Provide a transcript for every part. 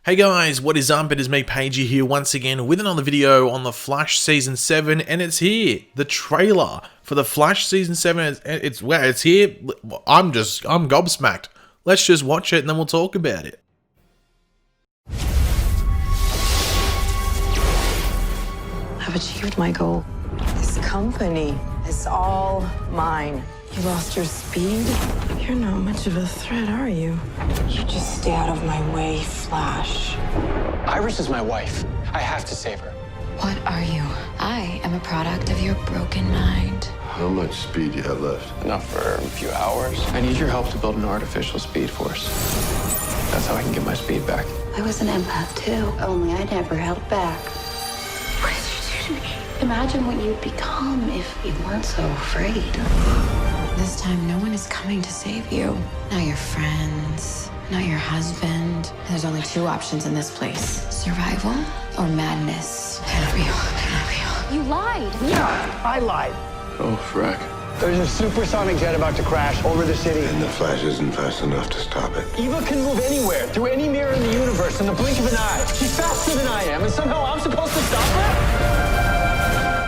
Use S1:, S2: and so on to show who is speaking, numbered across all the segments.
S1: Hey guys, what is up? It is me, Pagey, here once again with another video on The Flash Season 7, and it's here. The trailer for The Flash Season 7, it's here. I'm gobsmacked. Let's just watch it and then we'll talk about it.
S2: I've achieved my goal. This company is all mine. You lost your speed? You're not much of a threat, are you? You just stay out of my way, Flash.
S3: Iris is my wife. I have to save her.
S4: What are you? I am a product of your broken mind.
S5: How much speed you have left?
S3: Enough for a few hours. I need your help to build an artificial speed force. That's how I can get my speed back.
S4: I was an empath too, only I never held back. What did you do to me? Imagine what you'd become if you weren't so afraid. This time, no one is coming to save you. Not your friends, not your husband. There's only two options in this place. Survival or madness. Not real, not real. You lied.
S6: Yeah, I lied.
S5: Oh, frack.
S6: There's a supersonic jet about to crash over the city.
S5: And the Flash isn't fast enough to stop it.
S6: Eva can move anywhere, through any mirror in the universe, in the blink of an eye. She's faster than I am, and somehow I'm supposed to stop her?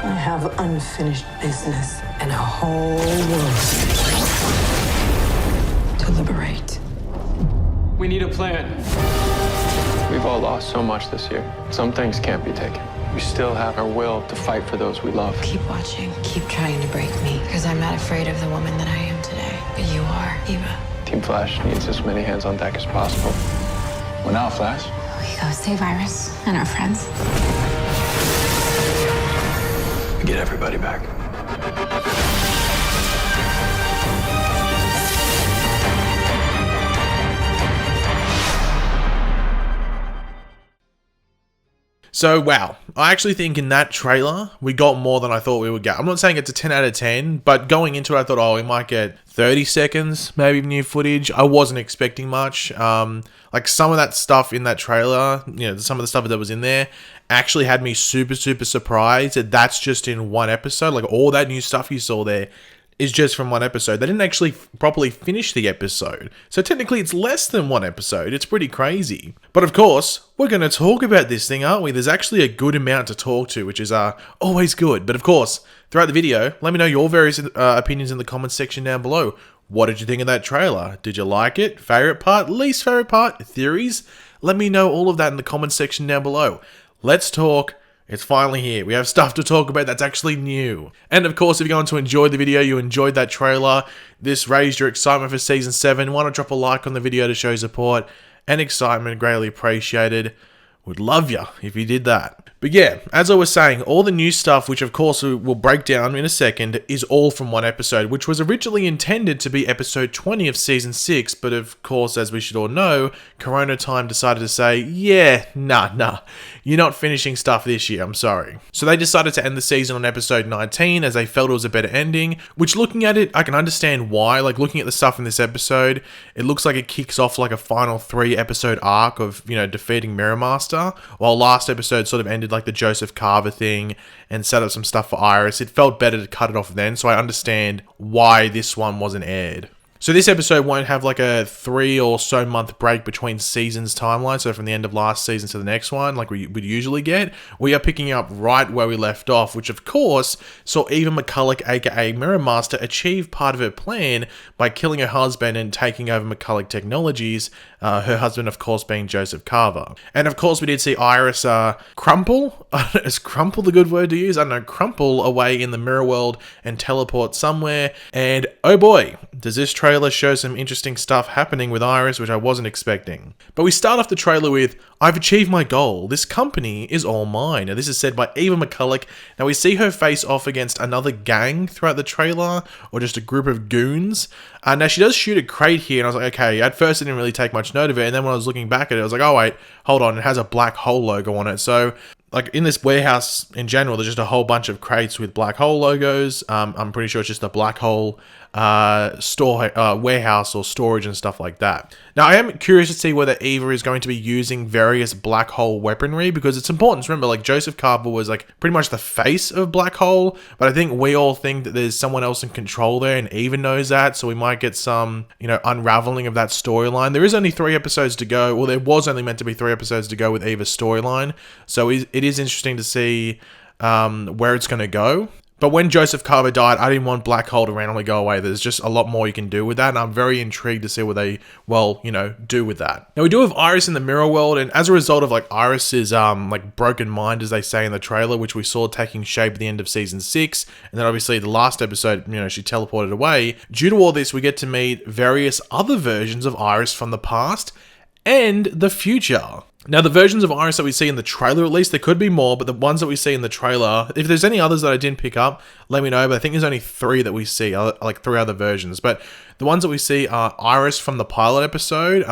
S2: I have unfinished business and a whole world to liberate.
S3: We need a plan. We've all lost so much this year. Some things can't be taken. We still have our will to fight for those we love.
S4: Keep watching. Keep trying to break me. Because I'm not afraid of the woman that I am today. But you are, Eva.
S3: Team Flash needs as many hands on deck as possible. Well, now, Flash.
S4: We go save Iris and our friends.
S3: Get everybody back.
S1: So, wow. I actually think in that trailer, we got more than I thought we would get. I'm not saying it's a 10 out of 10, but going into it, I thought, oh, we might get 30 seconds, maybe new footage. I wasn't expecting much. Like some of that stuff in that trailer, some of the stuff that was in there actually had me super, super surprised that that's just in one episode. Like all that new stuff you saw there is just from one episode. They didn't actually properly finish the episode. So technically it's less than one episode. It's pretty crazy. But of course, we're going to talk about this thing, aren't we? There's actually a good amount to talk to, which is always good. But of course, throughout the video, let me know your various opinions in the comments section down below. What did you think of that trailer? Did you like it? Favorite part? Least favorite part? Theories? Let me know all of that in the comments section down below. Let's talk. It's finally here. We have stuff to talk about that's actually new. And of course, if you're going to enjoy the video, you enjoyed that trailer, this raised your excitement for Season 7, why not drop a like on the video to show support and excitement, greatly appreciated. Would love you if you did that. But yeah, as I was saying, all the new stuff, which of course we'll break down in a second, is all from one episode, which was originally intended to be episode 20 of Season 6, but of course, as we should all know, Corona time decided to say, yeah, nah, you're not finishing stuff this year, I'm sorry. So they decided to end the season on episode 19, as they felt it was a better ending, which looking at it, I can understand why. Like looking at the stuff in this episode, it looks like it kicks off like a final 3-episode arc of, defeating Mirror Master, while last episode sort of ended like the Joseph Carver thing and set up some stuff for Iris. It felt better to cut it off then, so I understand why this one wasn't aired. So this episode won't have like a 3 or so month break between seasons timeline, so from the end of last season to the next one, like we would usually get. We are picking up right where we left off, which of course saw Eva McCulloch, aka Mirror Master, achieve part of her plan by killing her husband and taking over McCulloch Technologies, her husband of course being Joseph Carver. And of course we did see Iris crumple, is crumple the good word to use? I don't know, crumple away in the mirror world and teleport somewhere, and oh boy, does this trailer show some interesting stuff happening with Iris, which I wasn't expecting. But we start off the trailer with, I've achieved my goal. This company is all mine. Now this is said by Eva McCulloch. Now we see her face off against another gang throughout the trailer, or just a group of goons. Now she does shoot a crate here, and I was like, okay, at first I didn't really take much note of it, and then when I was looking back at it, I was like, oh wait, hold on, it has a Blackhole logo on it. So like in this warehouse in general, there's just a whole bunch of crates with Blackhole logos. I'm pretty sure it's just a Blackhole warehouse or storage and stuff like that. Now, I am curious to see whether Eva is going to be using various Blackhole weaponry, because it's important to remember, like, Joseph Carver was, like, pretty much the face of Blackhole, but I think we all think that there's someone else in control there, and Eva knows that, so we might get some, unraveling of that storyline. There is only 3 episodes to go. Well, there was only meant to be 3 episodes to go with Eva's storyline, so it is interesting to see where it's going to go. But when Joseph Carver died, I didn't want Blackhole to randomly go away. There's just a lot more you can do with that, and I'm very intrigued to see what they, do with that. Now, we do have Iris in the mirror world, and as a result of, like, Iris's, broken mind, as they say in the trailer, which we saw taking shape at the end of season 6, and then obviously the last episode, she teleported away. Due to all this, we get to meet various other versions of Iris from the past and the future. Now, the versions of Iris that we see in the trailer, at least, there could be more, but the ones that we see in the trailer, if there's any others that I didn't pick up, let me know, but I think there's only 3 that we see, like 3 other versions. But the ones that we see are Iris from the pilot episode,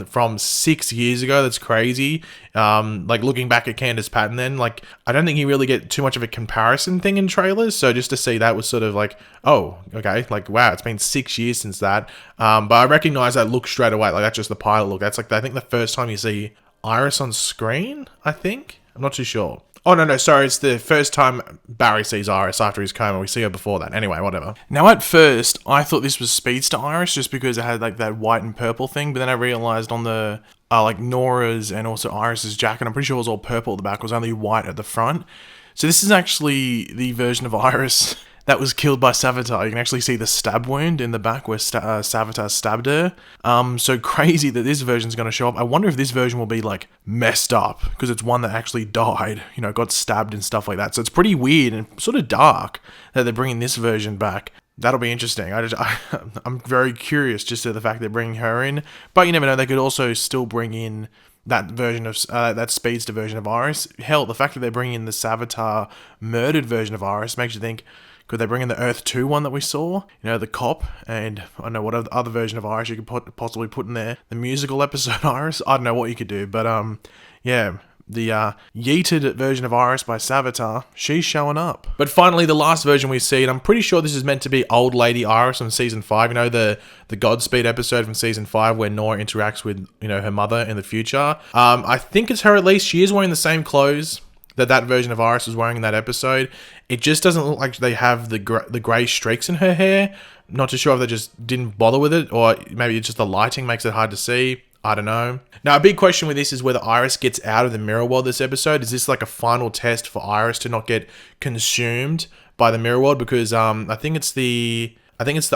S1: from 6 years ago. That's crazy. Looking back at Candace Patton then, like, I don't think you really get too much of a comparison thing in trailers, so just to see that was sort of like, oh, okay, like, wow, it's been 6 years since that. But I recognize that look straight away, like, that's just the pilot look. That's, like, I think the first time you see Iris on screen, I think? I'm not too sure. Oh, no, sorry, it's the first time Barry sees Iris after his coma. We see her before that. Anyway, whatever. Now, at first, I thought this was Speedster Iris just because it had, like, that white and purple thing, but then I realized on the, Nora's and also Iris's jacket, I'm pretty sure it was all purple at the back, it was only white at the front. So this is actually the version of Iris that was killed by Savitar. You can actually see the stab wound in the back where Savitar stabbed her. So crazy that this version's going to show up. I wonder if this version will be, like, messed up, because it's one that actually died, got stabbed and stuff like that. So it's pretty weird and sort of dark that they're bringing this version back. That'll be interesting. I'm very curious just to the fact they're bringing her in. But you never know, they could also still bring in that version of, that Speedster version of Iris. Hell, the fact that they're bringing in the Savitar murdered version of Iris makes you think, could they bring in the Earth 2 one that we saw? The cop, and I don't know what other version of Iris you could possibly put in there. The musical episode Iris? I don't know what you could do, but yeah, the yeeted version of Iris by Savitar, she's showing up. But finally, the last version we see, and I'm pretty sure this is meant to be Old Lady Iris from Season 5, the Godspeed episode from Season 5 where Nora interacts with, her mother in the future. I think it's her at least. She is wearing the same clothes that version of Iris was wearing in that episode. It just doesn't look like they have the grey streaks in her hair. Not too sure if they just didn't bother with it, or maybe it's just the lighting makes it hard to see. I don't know. Now, a big question with this is whether Iris gets out of the mirror world this episode. Is this like a final test for Iris to not get consumed by the mirror world? Because I think it's the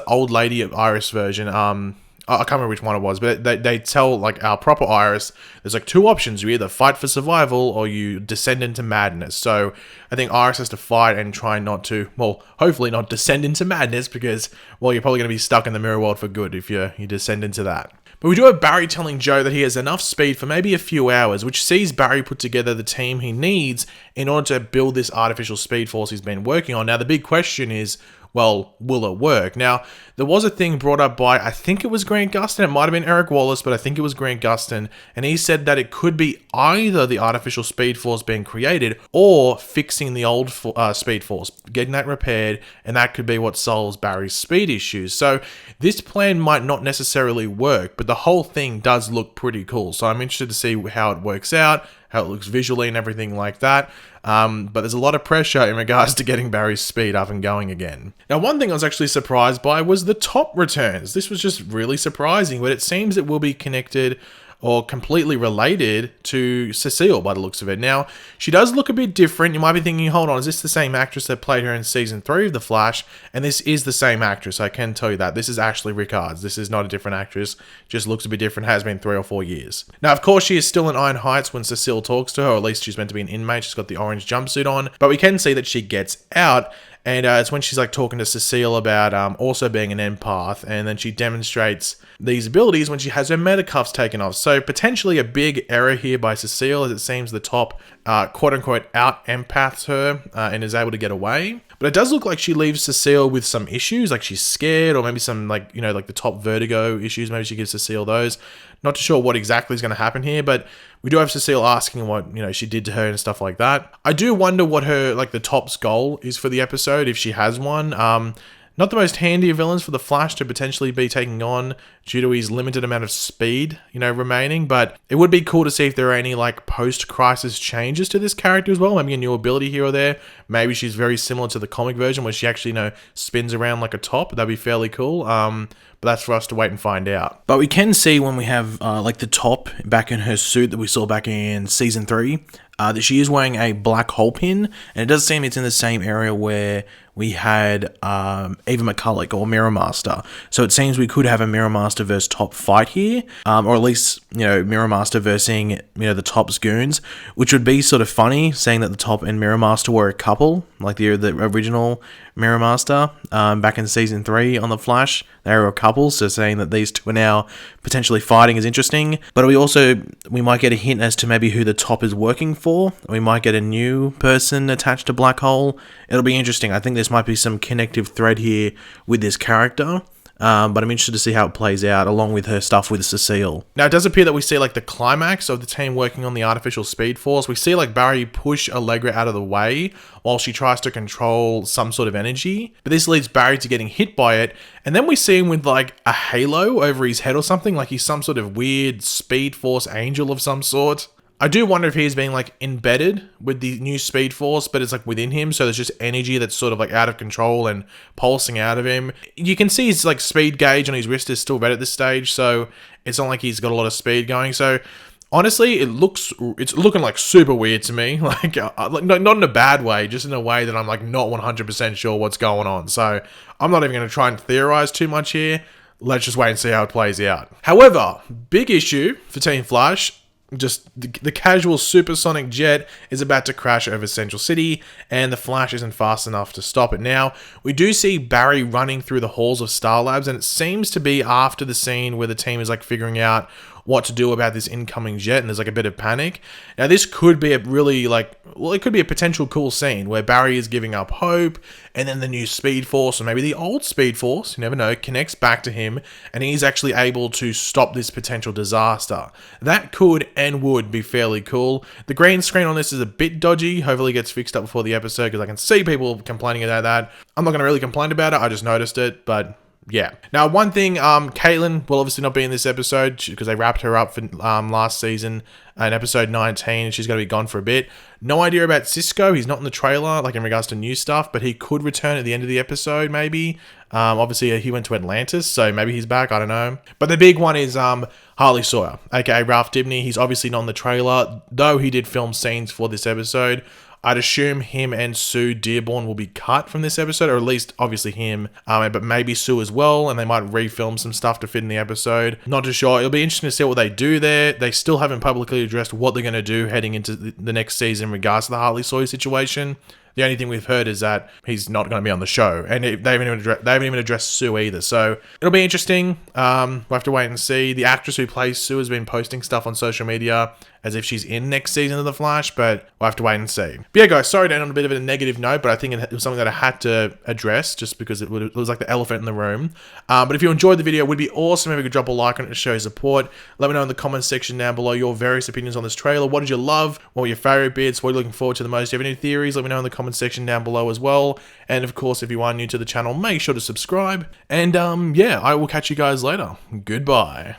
S1: old lady of Iris version. I can't remember which one it was, but they tell, like, our proper Iris, there's, like, 2 options. You either fight for survival or you descend into madness. So I think Iris has to fight and try not to, well, hopefully not descend into madness, because, well, you're probably going to be stuck in the mirror world for good if you descend into that. But we do have Barry telling Joe that he has enough speed for maybe a few hours, which sees Barry put together the team he needs in order to build this artificial speed force he's been working on. Now, the big question is, well, will it work? Now, there was a thing brought up by, I think it was Grant Gustin, it might have been Eric Wallace, but I think it was Grant Gustin, and he said that it could be either the artificial speed force being created or fixing the old speed force, getting that repaired, and that could be what solves Barry's speed issues. So this plan might not necessarily work, but the whole thing does look pretty cool. So I'm interested to see how it works out, how it looks visually and everything like that. But there's a lot of pressure in regards to getting Barry's speed up and going again. Now, one thing I was actually surprised by was the top returns. This was just really surprising, but it seems it will be connected or completely related to Cecile by the looks of it. Now, she does look a bit different. You might be thinking, hold on, is this the same actress that played her in Season 3 of The Flash? And this is the same actress, I can tell you that. This is Ashley Rickards. This is not a different actress. Just looks a bit different, has been 3 or 4 years. Now, of course, she is still in Iron Heights when Cecile talks to her, or at least she's meant to be an inmate. She's got the orange jumpsuit on. But we can see that she gets out, and it's when she's like talking to Cecile about also being an empath, and then she demonstrates these abilities when she has her metacuffs taken off. So potentially a big error here by Cecile, as it seems the top quote-unquote out-empaths her and is able to get away. But it does look like she leaves Cecile with some issues, like she's scared, or maybe some, like, like the top vertigo issues. Maybe she gives Cecile those. Not too sure what exactly is going to happen here, but we do have Cecile asking what, she did to her and stuff like that. I do wonder what her, like, the top's goal is for the episode, if she has one. Not the most handy of villains for the Flash to potentially be taking on due to his limited amount of speed, remaining, but it would be cool to see if there are any like post-crisis changes to this character as well. Maybe a new ability here or there. Maybe she's very similar to the comic version where she actually, spins around like a top. That'd be fairly cool. But that's for us to wait and find out. But we can see when we have like the top back in her suit that we saw back in season 3, that she is wearing a black hole pin, and it does seem it's in the same area where we had Eva McCulloch or Mirror Master. So it seems we could have a Mirror Master versus Top fight here, or at least, Mirror Master versus, the Top's goons, which would be sort of funny, saying that the Top and Mirror Master were a couple, like the original Mirror Master back in season 3 on The Flash. They were a couple, so saying that these two are now potentially fighting is interesting. But we might get a hint as to maybe who the Top is working for. We might get a new person attached to Blackhole. It'll be interesting. I think this might be some connective thread here with this character. But I'm interested to see how it plays out along with her stuff with Cecile. Now, it does appear that we see like the climax of the team working on the artificial speed force. We see like Barry push Allegra out of the way while she tries to control some sort of energy. But this leads Barry to getting hit by it. And then we see him with like a halo over his head or something, like he's some sort of weird speed force angel of some sort. I do wonder if he's being like embedded with the new Speed Force, but it's like within him, so there's just energy that's sort of like out of control and pulsing out of him. You can see his like speed gauge on his wrist is still red at this stage, so it's not like he's got a lot of speed going. So honestly, it's looking like super weird to me, like not in a bad way, just in a way that I'm like not 100% sure what's going on. So I'm not even going to try and theorize too much here. Let's just wait and see how it plays out. However, big issue for Team Flash. Just the casual supersonic jet is about to crash over Central City, and the Flash isn't fast enough to stop it. Now, we do see Barry running through the halls of Star Labs, and it seems to be after the scene where the team is like figuring out what to do about this incoming jet, and there's like a bit of panic. Now, this could be a really it could be a potential cool scene where Barry is giving up hope, and then the new Speed Force, or maybe the old Speed Force, you never know, connects back to him, and he's actually able to stop this potential disaster. That could and would be fairly cool. The green screen on this is a bit dodgy. Hopefully it gets fixed up before the episode, because I can see people complaining about that. I'm not going to really complain about it, I just noticed it, but yeah. Now, one thing, Caitlin will obviously not be in this episode because they wrapped her up for last season in episode 19, and she's going to be gone for a bit. No idea about Cisco. He's not in the trailer, like in regards to new stuff, but he could return at the end of the episode, maybe. Obviously, he went to Atlantis, so maybe he's back. I don't know. But the big one is Harley Sawyer, aka Ralph Dibny. He's obviously not in the trailer, though he did film scenes for this episode. I'd assume him and Sue Dearborn will be cut from this episode, or at least obviously him, but maybe Sue as well, and they might refilm some stuff to fit in the episode. Not too sure. It'll be interesting to see what they do there. They still haven't publicly addressed what they're going to do heading into the next season in regards to the Harley Sawyer situation. The only thing we've heard is that he's not going to be on the show, and they haven't even addressed Sue either. So it'll be interesting. We'll have to wait and see. The actress who plays Sue has been posting stuff on social media as if she's in next season of The Flash, but we'll have to wait and see. But yeah, guys, sorry to end on a bit of a negative note, but I think it was something that I had to address just because it was like the elephant in the room. But if you enjoyed the video, it would be awesome if you could drop a like on it to show your support. Let me know in the comments section down below your various opinions on this trailer. What did you love? What were your favorite bits? What are you looking forward to the most? Do you have any theories? Let me know in the comments section down below as well. And of course, if you are new to the channel, make sure to subscribe. And yeah, I will catch you guys later. Goodbye.